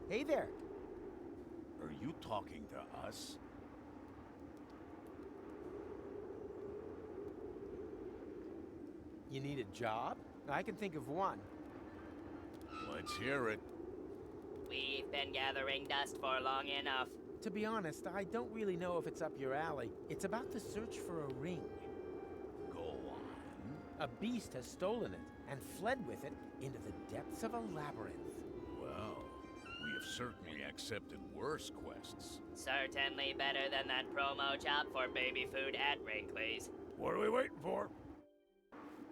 Hey there. Are you talking to us? You need a job? I can think of one. Let's hear it. We've been gathering dust for long enough. To be honest, I don't really know if it's up your alley. It's about the search for a ring. Go on. A beast has stolen it and fled with it into the depths of a labyrinth. Well, we have certainly accepted worse quests. Certainly better than that promo job for baby food at Wrigley's. What are we waiting for?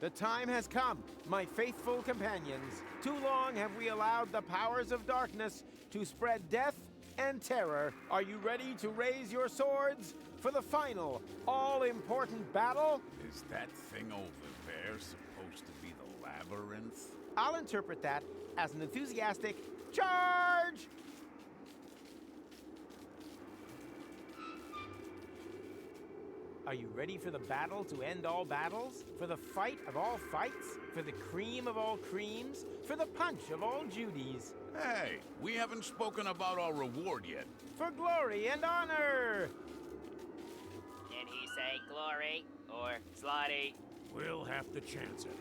The time has come, my faithful companions. Too long have we allowed the powers of darkness to spread death and terror. Are you ready to raise your swords for the final, all-important battle? Is that thing over there supposed to be the labyrinth? I'll interpret that as an enthusiastic charge! Are you ready for the battle to end all battles? For the fight of all fights? For the cream of all creams? For the punch of all Judies? Hey, we haven't spoken about our reward yet. For glory and honor! Did he say glory or slotty? We'll have to chance it.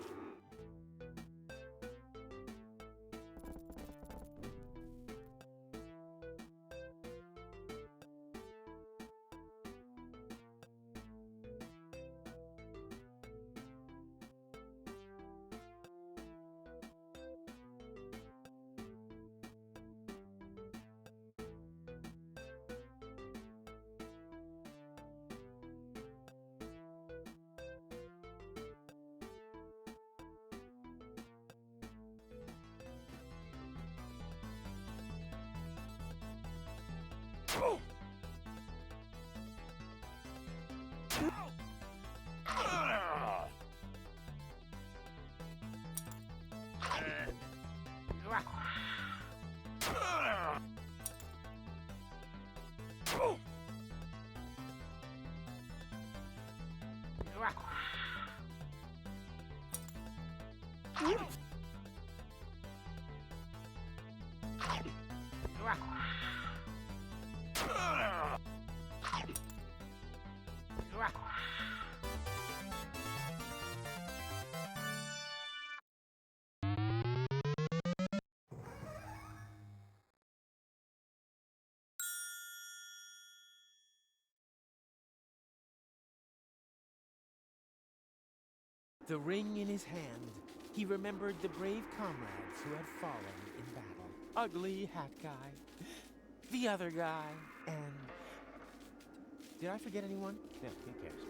The ring in his hand, he remembered the brave comrades who had fallen in battle. Ugly Hat Guy, the other guy, and... Did I forget anyone? No, who cares?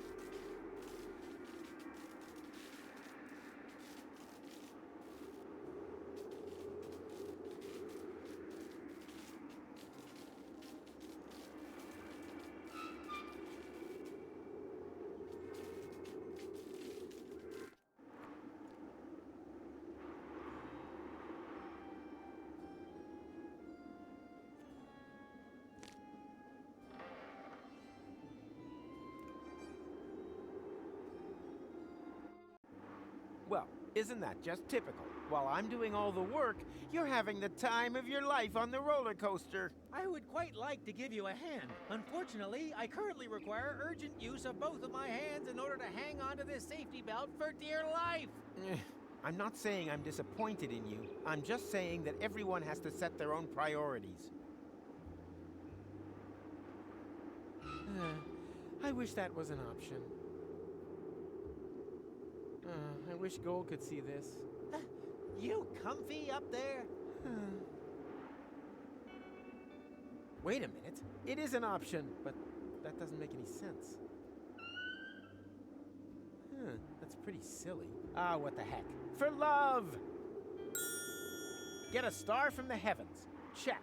Well, isn't that just typical? While I'm doing all the work, you're having the time of your life on the roller coaster. I would quite like to give you a hand. Unfortunately, I currently require urgent use of both of my hands in order to hang onto this safety belt for dear life. I'm not saying I'm disappointed in you. I'm just saying that everyone has to set their own priorities. I wish that was an option. I wish Gold could see this. You comfy up there? Wait a minute. It is an option, but that doesn't make any sense. That's pretty silly. Ah, what the heck. For love! Get a star from the heavens. Check.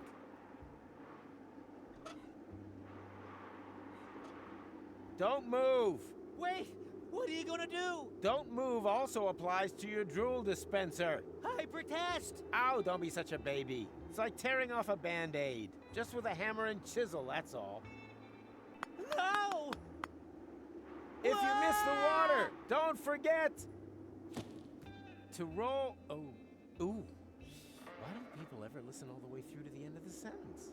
Don't move! Wait! What are you gonna do? Don't move also applies to your drool dispenser. I protest! Ow, don't be such a baby. It's like tearing off a Band-Aid. Just with a hammer and chisel, that's all. No! If you miss the water, don't forget to roll... Oh, ooh. Why don't people I'll ever listen all the way through to the end of the sentence.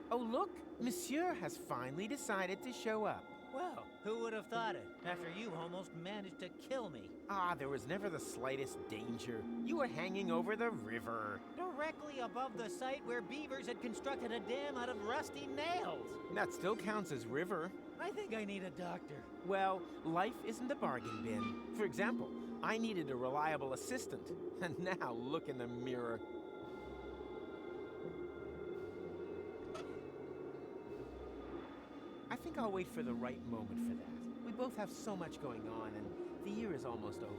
Oh, look! Monsieur has finally decided to show up. Well, who would have thought it, after you almost managed to kill me? Ah, there was never the slightest danger. You were hanging over the river. Directly above the site where beavers had constructed a dam out of rusty nails. That still counts as river. I think I need a doctor. Well, life isn't a bargain bin. For example, I needed a reliable assistant. And now look in the mirror. I think I'll wait for the right moment for that. We both have so much going on, and the year is almost over.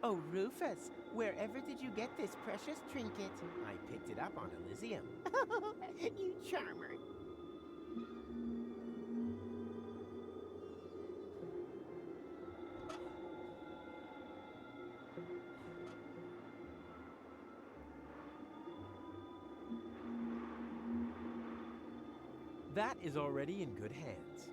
Oh, Rufus, wherever did you get this precious trinket? I picked it up on Elysium. You charmer. That is already in good hands.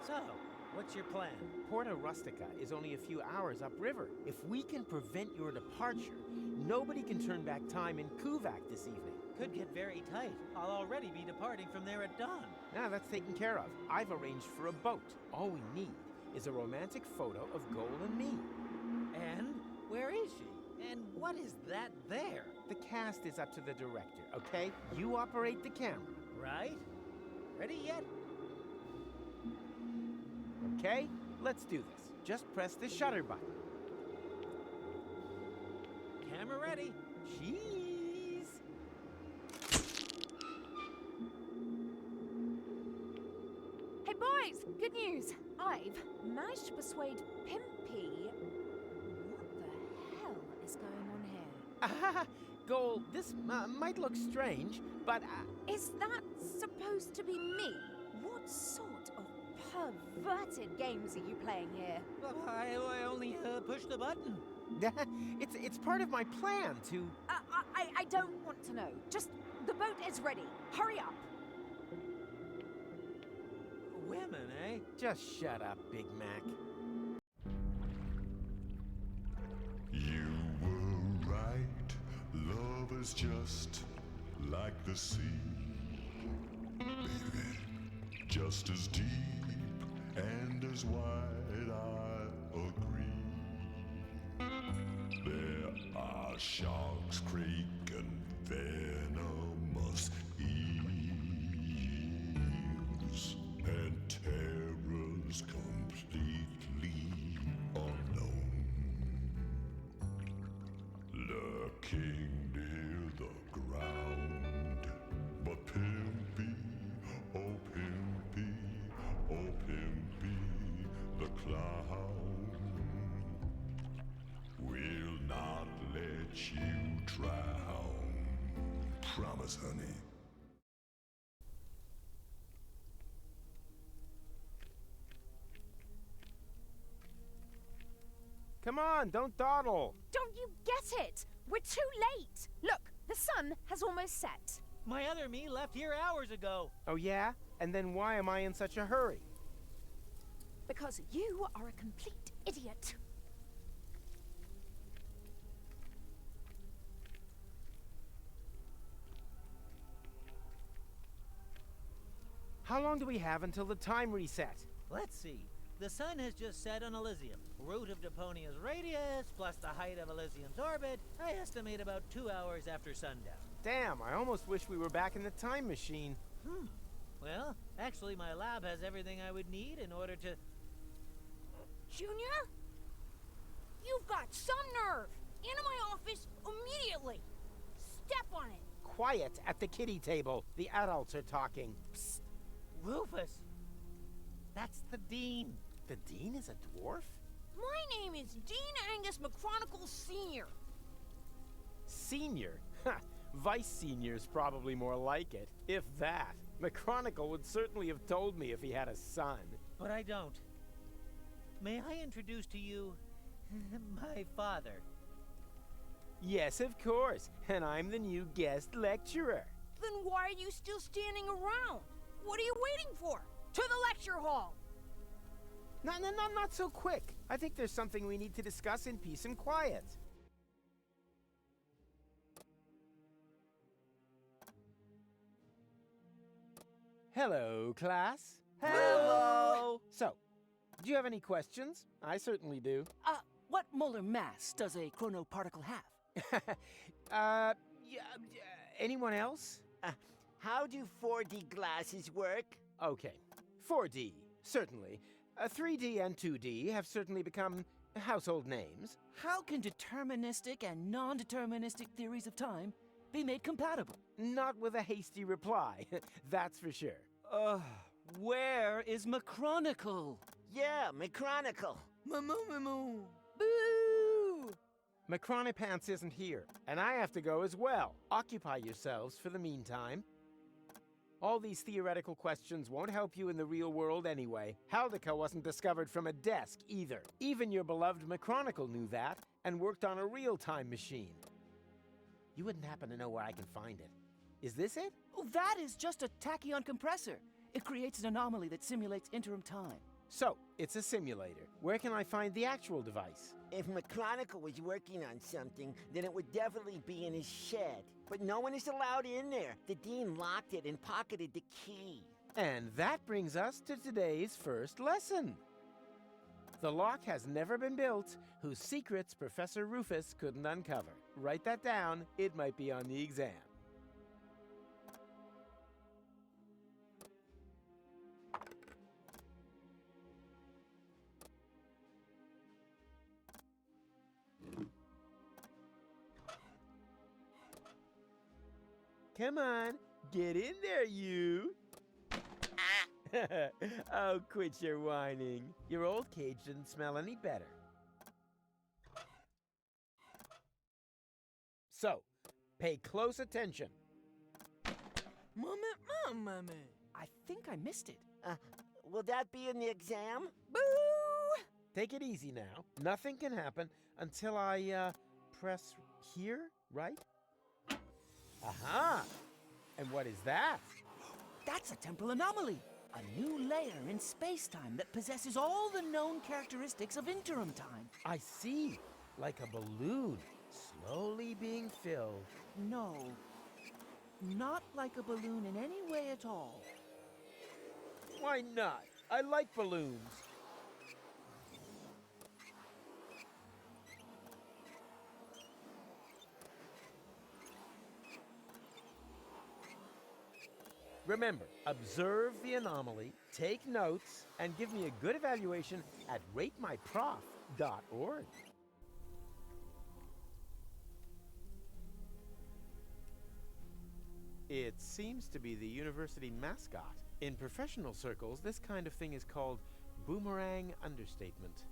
So, what's your plan? Porta Rustica is only a few hours upriver. If we can prevent your departure, nobody can turn back time in Kuvak this evening. Could get very tight. I'll already be departing from there at dawn. Now that's taken care of. I've arranged for a boat. All we need is a romantic photo of Goal and me. And where is she? And what is that there? The cast is up to the director, okay? You operate the camera. Right? Ready yet? Okay, let's do this. Just press the shutter button. Camera ready. Cheese! Hey boys, good news. I've managed to persuade Pimpy. What the hell is going on here? Goal, this might look strange, but Is that supposed to be me? What sort of perverted games are you playing here? I only pushed the button. it's part of my plan to... I don't want to know. Just, the boat is ready. Hurry up. Women, eh? Just shut up, Big Mac. You were right. Love is just like the sea, baby. Just as deep and as wide, I agree. There are sharks, crake, and venomous eels, and terrors completely unknown, lurking near the ground. But Pimpy, oh Pimpy, oh Pimpy, the clown will not let you drown. Promise, honey. Come on, don't dawdle. Don't you get it? We're too late. Look, the sun has almost set. My other me left here hours ago. Oh yeah? And then why am I in such a hurry? Because you are a complete idiot. How long do we have until the time reset? Let's see. The sun has just set on Elysium. Root of Deponia's radius, plus the height of Elysium's orbit, I estimate about 2 hours after sundown. Damn, I almost wish we were back in the time machine. Well, actually my lab has everything I would need in order to... Junior? You've got some nerve! Into my office immediately! Step on it! Quiet at the kiddie table. The adults are talking. Psst. Rufus! That's the Dean. The Dean is a dwarf? My name is Dean Angus McChronicle Sr. Senior? Ha! Vice Senior's probably more like it. If that. McChronicle would certainly have told me if he had a son. But I don't. May I introduce to you my father? Yes, of course. And I'm the new guest lecturer. Then why are you still standing around? What are you waiting for? To the lecture hall! Not so quick. I think there's something we need to discuss in peace and quiet. Hello, class. Hello! So, do you have any questions? I certainly do. What molar mass does a chronoparticle have? Anyone else? How do 4D glasses work? Okay. 4D, certainly. 3D and 2D have certainly become household names. How can deterministic and non-deterministic theories of time be made compatible? Not with a hasty reply, that's for sure. Where is Machronicle? Yeah, McChronicle. Moo. Boo! Macronipants isn't here, and I have to go as well. Occupy yourselves for the meantime. All these theoretical questions won't help you in the real world anyway. Haldica wasn't discovered from a desk either. Even your beloved Machronicle knew that, and worked on a real time machine. You wouldn't happen to know where I can find it. Is this it? Oh, that is just a tachyon compressor. It creates an anomaly that simulates interim time. So, it's a simulator. Where can I find the actual device? If McChronicle was working on something, then it would definitely be in his shed. But no one is allowed in there. The Dean locked it and pocketed the key. And that brings us to today's first lesson. The lock has never been built, whose secrets Professor Rufus couldn't uncover. Write that down, it might be on the exam. Come on, get in there, you. Oh, quit your whining. Your old cage didn't smell any better. So, pay close attention. Mommy. I think I missed it. Will that be in the exam? Boo! Take it easy now. Nothing can happen until I, press here, right? Aha! And what is that? That's a temporal anomaly. A new layer in space-time that possesses all the known characteristics of interim time. I see. Like a balloon, slowly being filled. No, not like a balloon in any way at all. Why not? I like balloons. Remember, observe the anomaly, take notes, and give me a good evaluation at ratemyprof.org. It seems to be the university mascot. In professional circles, this kind of thing is called boomerang understatement.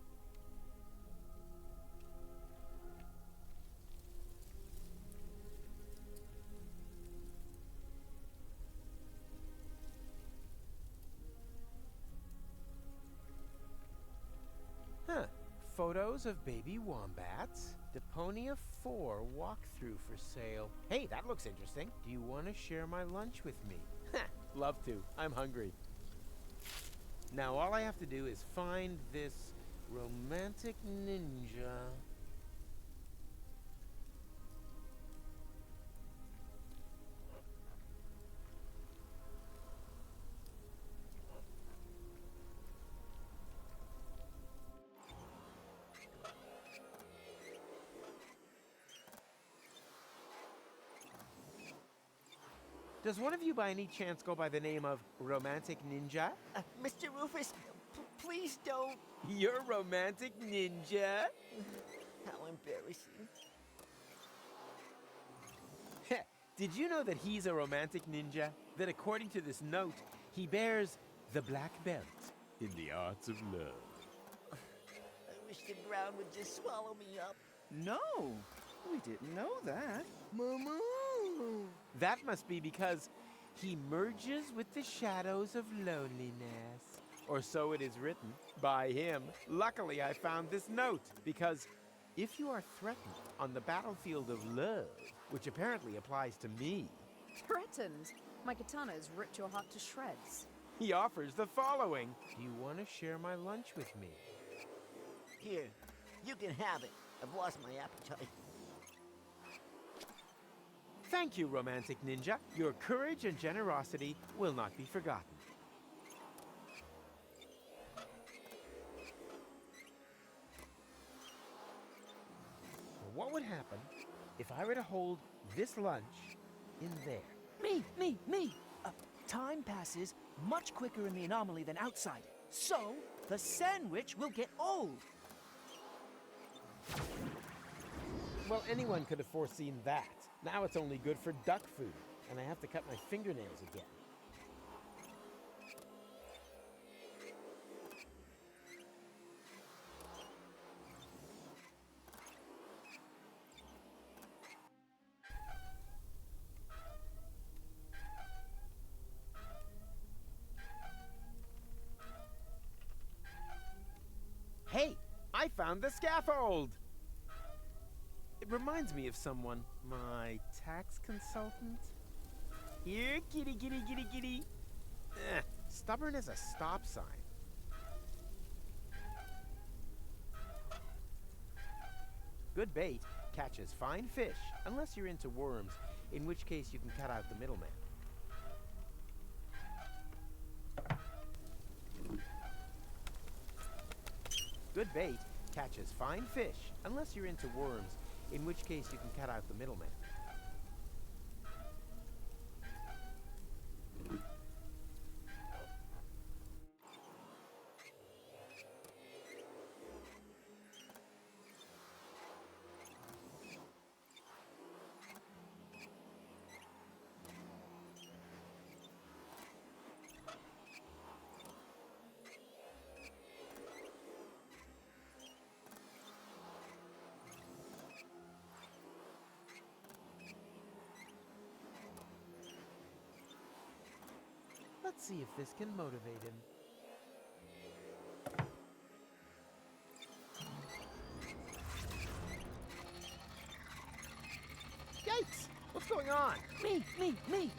Photos Shadows of Baby Wombats. Deponia 4 walkthrough for sale. Hey, that looks interesting. Do you want to share my lunch with me? Love to. I'm hungry. Now all I have to do is find this romantic ninja. Does one of you by any chance go by the name of Romantic Ninja? Mr. Rufus, please don't. You're Romantic Ninja? How embarrassing. Did you know that he's a romantic ninja? That according to this note, he bears the black belt in the arts of love. I wish the ground would just swallow me up. No, we didn't know that. Moo. That must be because he merges with the shadows of loneliness. Or so it is written by him. Luckily, I found this note because if you are threatened on the battlefield of love, which apparently applies to me, Threatened? My katana has ripped your heart to shreds. he offers the following. Do you want to share my lunch with me? Here, you can have it. I've lost my appetite. Thank you, Romantic Ninja. Your courage and generosity will not be forgotten. What would happen if I were to hold this lunch in there? Me! Time passes much quicker in the anomaly than outside. So, the sandwich will get old. Well, anyone could have foreseen that. Now it's only good for duck food, and I have to cut my fingernails again. Hey, I found the scaffold! It reminds me of someone. My tax consultant? Here, kitty. Stubborn as a stop sign. Good bait catches fine fish, unless you're into worms, in which case you can cut out the middleman. Good bait catches fine fish, unless you're into worms, in which case you can cut out the middleman. Let's see if this can motivate him. Yikes! What's going on? Me!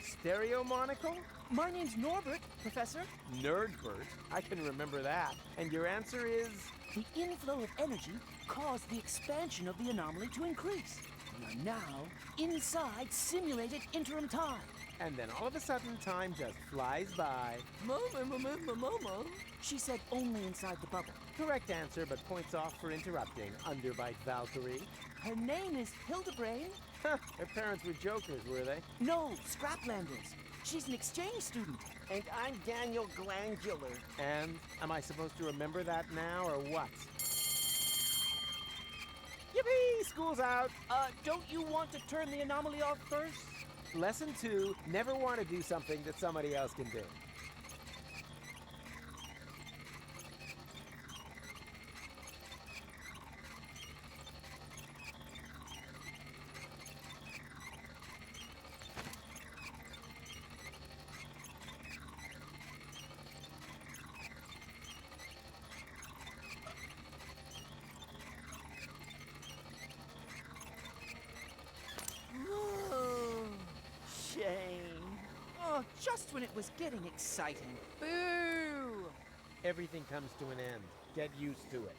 Stereo monocle? My name's Norbert, Professor. Nerdbert? I can remember that. And your answer is? The inflow of energy caused the expansion of the anomaly to increase. We are now inside simulated interim time. And then all of a sudden, time just flies by. Mama. She said only inside the bubble. Correct answer, but points off for interrupting. Underbite Valkyrie. Her name is Hildebrand. Her parents were jokers, were they? No, Scraplanders. She's an exchange student. And I'm Daniel Glandular. And am I supposed to remember that now, or what? Yippee! School's out! Don't you want to turn the anomaly off first? Lesson 2, never want to do something that somebody else can do. was getting exciting. Boo! Everything comes to an end. Get used to it.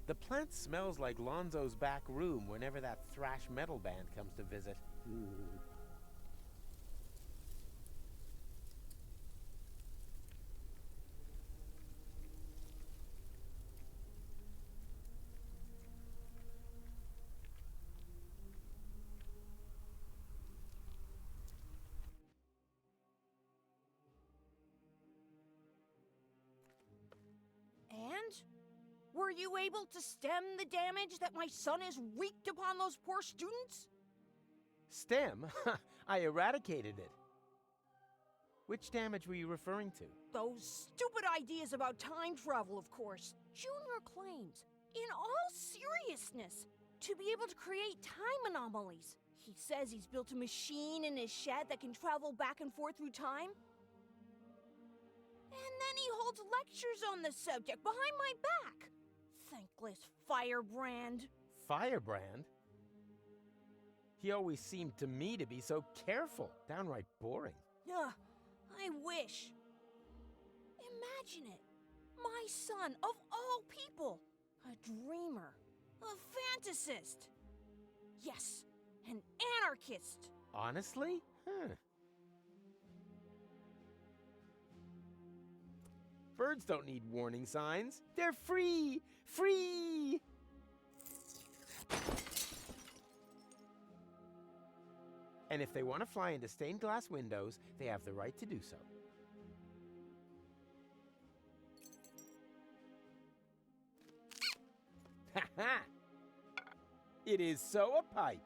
The plant smells like Lonzo's back room whenever that thrash metal band comes to visit. And? Were you able to stem the damage that my son has wreaked upon those poor students? Stem? I eradicated it. Which damage were you referring to? Those stupid ideas about time travel, of course. Junior claims, in all seriousness, to be able to create time anomalies. He says he's built a machine in his shed that can travel back and forth through time. And then he holds lectures on the subject behind my back. Thankless firebrand. Firebrand? He always seemed to me to be so careful, downright boring. Ugh, I wish. Imagine it. My son, of all people, a dreamer, a fantasist. Yes, an anarchist. Honestly? Huh. Birds don't need warning signs. They're free! Free! And if they want to fly into stained glass windows, they have the right to do so. Ha ha! It is so a pipe.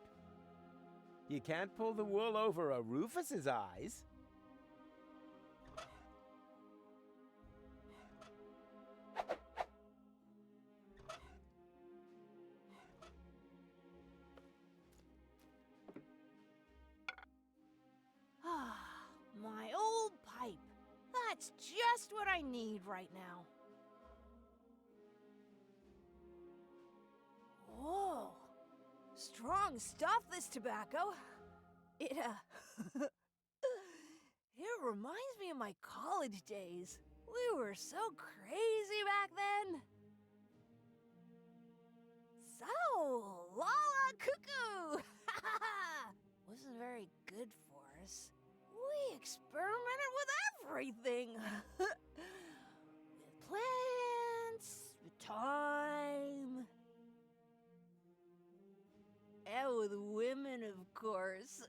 You can't pull the wool over a Rufus's eyes. My old pipe. That's just what I need right now. Whoa. Strong stuff, this tobacco. It reminds me of my college days. We were so crazy back then. So, Lala Cuckoo! Wasn't very good for us. We experimented with everything. With plants, with time, and with women, of course.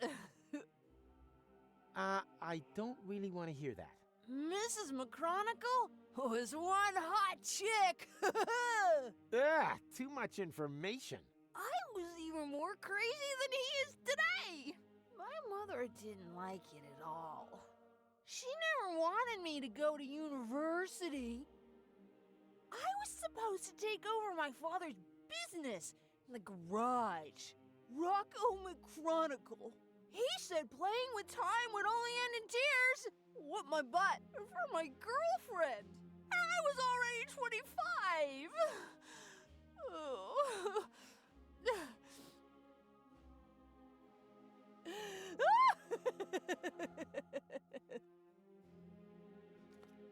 I don't really want to hear that. Mrs. McChronicle was one hot chick. Too much information. I was even more crazy than he is today. My mother didn't like it at all. She never wanted me to go to university. I was supposed to take over my father's business in the garage. Rocco McChronicle. He said playing with time would only end in tears. What my butt for my girlfriend. I was already 25. Oh.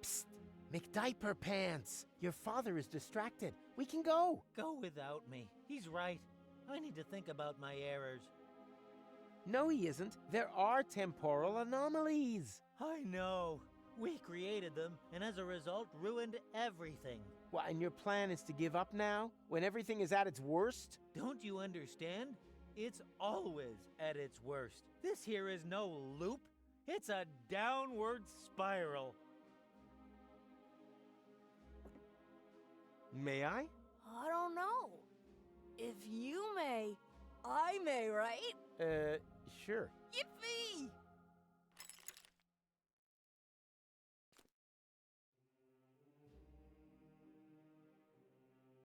Psst! McDiaper Pants! Your father is distracted. We can go. Go without me. He's right. I need to think about my errors. No, he isn't. There are temporal anomalies. I know. We created them, and as a result, ruined everything. What, and your plan is to give up now? When everything is at its worst? Don't you understand? It's always at its worst. This here is no loop. It's a downward spiral. May I? I don't know. If you may, I may, right? Sure. Yippee!